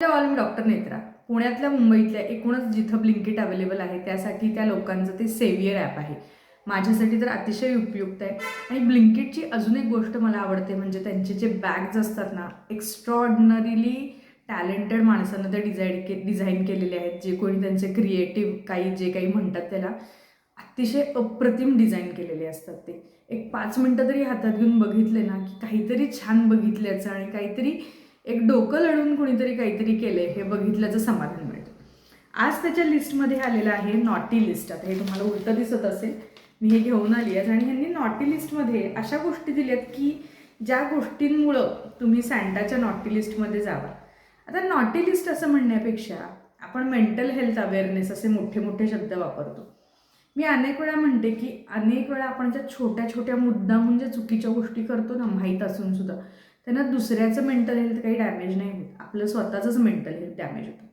All मी doctor Netra. पुण्यातल्या मुंबईतल्या एकूणच जिथं ब्लिंकिट अवेलेबल आहे त्यासाठी त्या लोकांचं ते सेव्हियर ॲप आहे. माझ्यासाठी तर अतिशय उपयुक्त आहे. आणि ब्लिंकिटची अजून एक गोष्ट मला आवडते म्हणजे त्यांचे जे बॅग्स असतात ना, एक्स्ट्रॉर्डिनरीली टॅलेंटेड माणसानं ते डिझाईन केलेले आहेत. जे कोणी त्यांचे क्रिएटिव्ह जे काही म्हणतात त्याला अतिशय अप्रतिम डिझाईन केलेले असतात. ते एक 5 मिनटं तरी हातात घेऊन बघितले ना की काहीतरी छान बघितल्याचं आणि काहीतरी एक डोकं लढून कोणीतरी काहीतरी केलंय हे बघितल्याचं समाधान मिळतं. आज त्याच्या लिस्टमध्ये आलेलं आहे नॉटी लिस्ट. आता हे तुम्हाला उलटं दिसत असेल, मी हे घेऊन आली आहे. आणि ह्यांनी नॉटी लिस्टमध्ये अशा गोष्टी दिल्यात की ज्या गोष्टींमुळं तुम्ही सँटाच्या नॉटी लिस्टमध्ये जावा. आता नॉटी लिस्ट असं म्हणण्यापेक्षा आपण मेंटल हेल्थ अवेअरनेस असे मोठे मोठे शब्द वापरतो. मी अनेक वेळा म्हणते की अनेक वेळा आपण ज्या छोट्या छोट्या मुद्दा म्हणजे चुकीच्या गोष्टी करतो ना माहीत असून सुद्धा, त्यांना दुसऱ्याचं मेंटल हेल्थ काही डॅमेज नाही होत, आपलं स्वतःचंच मेंटल हेल्थ डॅमेज होतं.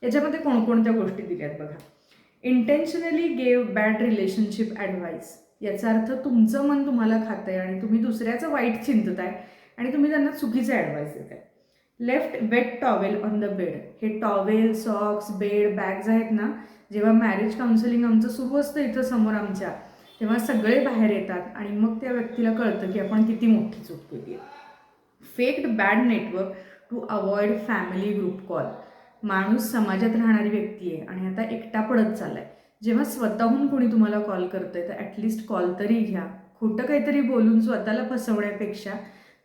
याच्यामध्ये कोणकोणत्या गोष्टी दिल्यात बघा. Intentionally gave bad relationship advice. याचा अर्थ तुमचं मन तुम्हाला खातंय आणि तुम्ही दुसऱ्याचं वाईट चिंतताय आणि तुम्ही त्यांना चुकीचं ॲडवाईस देताय. Left wet towel on the bed. हे टॉवेल, सॉक्स, बेड, बॅग्स आहेत ना, जेव्हा मॅरेज काउन्सिलिंग आमचं सुरू असतं इथं समोर आमच्या, तेव्हा सगळे बाहेर येतात आणि मग त्या व्यक्तीला कळतं की आपण किती मोठी चूक केली आहे. Faked bad network to avoid family group call. माणूस समाजात राहणारी व्यक्ती आहे आणि आता एकटा पडत चाललाय. जेव्हा स्वतःहून कोणी तुम्हाला कॉल करतंय तर ॲटलिस्ट कॉल तरी घ्या. खोटं काहीतरी बोलून स्वतःला फसवण्यापेक्षा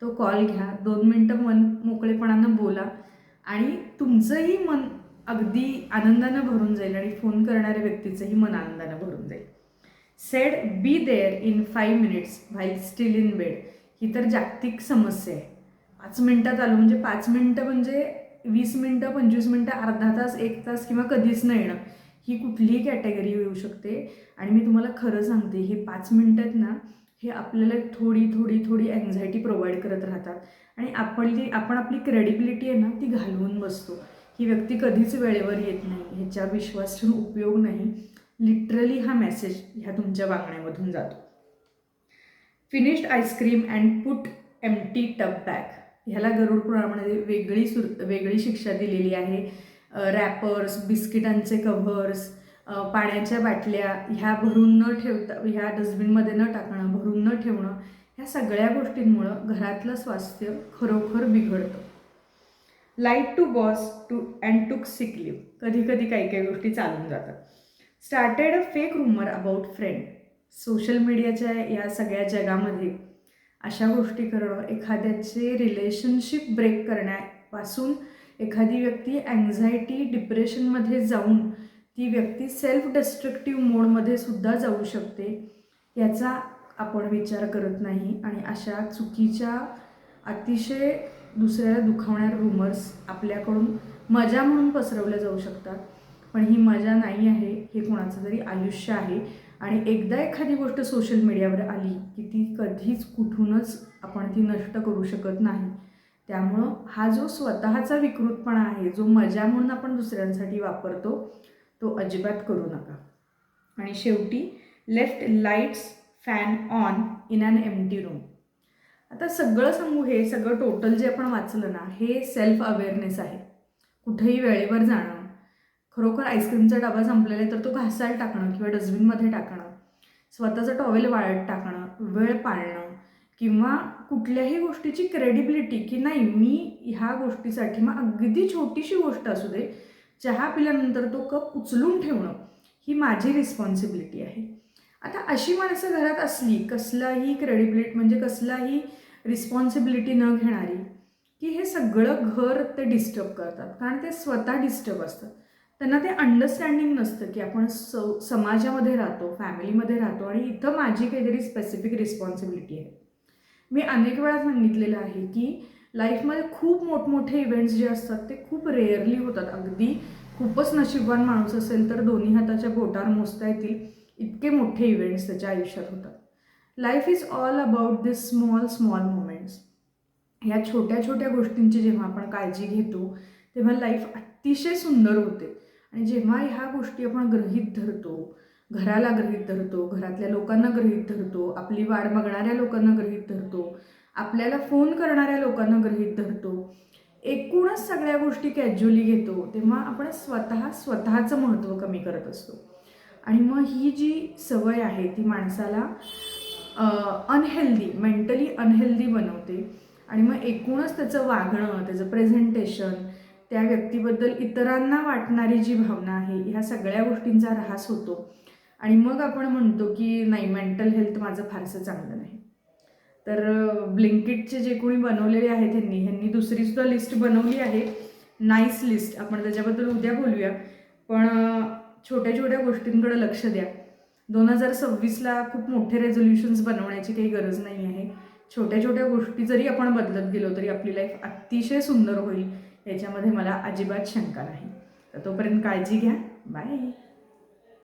तो कॉल घ्या. 2 मिनटं मन मोकळेपणानं बोला आणि तुमचंही मन अगदी आनंदानं भरून जाईल आणि फोन करणाऱ्या व्यक्तीचंही मन आनंदानं भरून जाईल. Said be there in 5 minutes while still in bed. ही तर जागतिक समस्या आहे. 5 मिनटात आलो म्हणजे 5 मिनटं म्हणजे 20 मिनटं, 25 मिनटं, अर्धा तास, 1 तास किंवा कधीच न येणं, ही कुठलीही कॅटेगरी येऊ शकते. आणि मी तुम्हाला खरं सांगते, हे 5 मिनटं आहेत ना, हे आपल्याला थोडी थोडी थोडी अँझायटी प्रोव्हाइड करत राहतात आणि आपण आपली क्रेडिबिलिटी आहे ना ती घालवून बसतो. ही व्यक्ती कधीच वेळेवर येत नाही, ह्याच्यावर विश्वास ठेवून उपयोग नाही. लिटरली हा मेसेज ह्या तुमच्या वागण्यामधून जातो. Finished ice cream and put empty tub bag. ह्याला गरुड पुराणामध्ये वेगळी शिक्षा दिलेली आहे. रॅपर्स, बिस्किटांचे कव्हर्स, पाण्याच्या बाटल्या ह्या भरून न ठेवता ह्या डस्टबिनमध्ये न टाकणं, भरून न ठेवणं, ह्या सगळ्या गोष्टींमुळं घरातलं स्वास्थ्य खरोखर बिघडतं. लाईट टू बॉस अँड टूक सिक लिव्ह. कधी कधी काही काही गोष्टी चालून जातात. Started a fake rumour about friend. Social मीडियाच्या या सगळ्या जगामध्ये अशा गोष्टी करणं, एखाद्याचे रिलेशनशिप ब्रेक करण्यापासून एखादी व्यक्ती अँझायटी, डिप्रेशनमध्ये जाऊन ती व्यक्ती सेल्फ डिस्ट्रक्टिव्ह मोडमध्ये सुद्धा जाऊ शकते, याचा आपण विचार करत नाही. आणि अशा चुकीच्या, अतिशय दुसऱ्याला दुखावणाऱ्या रूमर्स आपल्याकडून मजा म्हणून पसरवल्या जाऊ शकतात. पण ही मजा नाही आहे, हे कोणाचं तरी आयुष्य आहे. आणि एकदा एखादी गोष्ट सोशल मीडियावर आली की ती कधीच कुठूनच आपण ती नष्ट करू शकत नाही. त्यामुळं हा जो स्वतःचा विकृतपणा आहे, जो मजा म्हणून आपण दुसऱ्यांसाठी वापरतो, तो अजिबात करू नका. आणि शेवटी left lights fan on in an empty room. आता सगळं सांगू, हे सगळं टोटल जे आपण वाचलं ना, हे सेल्फ अवेअरनेस आहे. कुठेही वेळेवर जाणं, खरोखर आईस्क्रीमचा डबा संपलेला आहे तर तो घासायला टाकणं किंवा डस्टबिनमध्ये टाकणं, स्वतःचं टॉवेल वाळत टाकणं, वेळ पाळणं, किंवा कुठल्याही गोष्टीची क्रेडिबिलिटी की नाही मी ह्या गोष्टीसाठी, मग अगदी छोटीशी गोष्ट असू दे, चहा पिल्यानंतर तो कप उचलून ठेवणं, ही माझी रिस्पॉन्सिबिलिटी आहे. आता अशी माणसं घरात असली, कसलाही क्रेडिबिलिटी म्हणजे कसलाही रिस्पॉन्सिबिलिटी न घेणारी, की हे सगळं घर ते डिस्टर्ब करतात. कारण ते स्वतः डिस्टर्ब असतात. त्यांना ते अंडरस्टँडिंग नसतं की आपण समाजामध्ये राहतो, फॅमिलीमध्ये राहतो आणि इथं माझी काहीतरी स्पेसिफिक रिस्पॉन्सिबिलिटी आहे. मी अनेक वेळा सांगितलेलं आहे की लाईफमध्ये खूप मोठमोठे इव्हेंट्स जे असतात ते खूप रेअरली होतात. अगदी खूपच नशीबवान माणूस असेल तर 2 हाताच्या बोटावर मोजता येतील इतके मोठे इव्हेंट्स त्याच्या आयुष्यात होतात. Life is all about this small small moments. ह्या छोट्या छोट्या गोष्टींची जेव्हा आपण काळजी घेतो तेव्हा लाईफ अतिशय सुंदर होते. आणि जेव्हा ह्या गोष्टी आपण गृहीत धरतो, घराला गृहीत धरतो, घरातल्या लोकांना गृहीत धरतो, आपली वाट बघणाऱ्या लोकांना गृहीत धरतो, आपल्याला फोन करणाऱ्या लोकांना गृहीत धरतो, एकूणच सगळ्या गोष्टी कॅज्युअली घेतो तेव्हा आपण स्वतःचं महत्त्व कमी करत असतो. आणि मग ही जी सवय आहे ती माणसाला अनहेल्दी, मेंटली अनहेल्दी बनवते. आणि मग एकूणच त्याचं वागणं, त्याचं प्रेझेंटेशन, त्या व्यक्तीबद्दल इतरांना वाटणारी जी भावना आहे, ह्या सगळ्या गोष्टींचा ऱ्हास होतो. आणि मग आपण म्हणतो की नाही, मेंटल हेल्थ माझं फारसं चांगलं नाही. तर ब्लिंकिटचे जे कोणी बनवलेले आहेत ह्यांनी दुसरीसुद्धा लिस्ट बनवली आहे, नाईस लिस्ट. आपण त्याच्याबद्दल उद्या बोलूया. पण छोट्या छोट्या गोष्टींकडे लक्ष द्या. 2026ला खूप मोठे रेझोल्युशन्स बनवण्याची काही गरज नाही आहे. छोट्या छोट्या गोष्टी जरी आपण बदलत गेलो तरी आपली लाईफ अतिशय सुंदर होईल, याच्यामध्ये मला अजिबात शंका नाही. तर तोपर्यंत काळजी घ्या. बाय.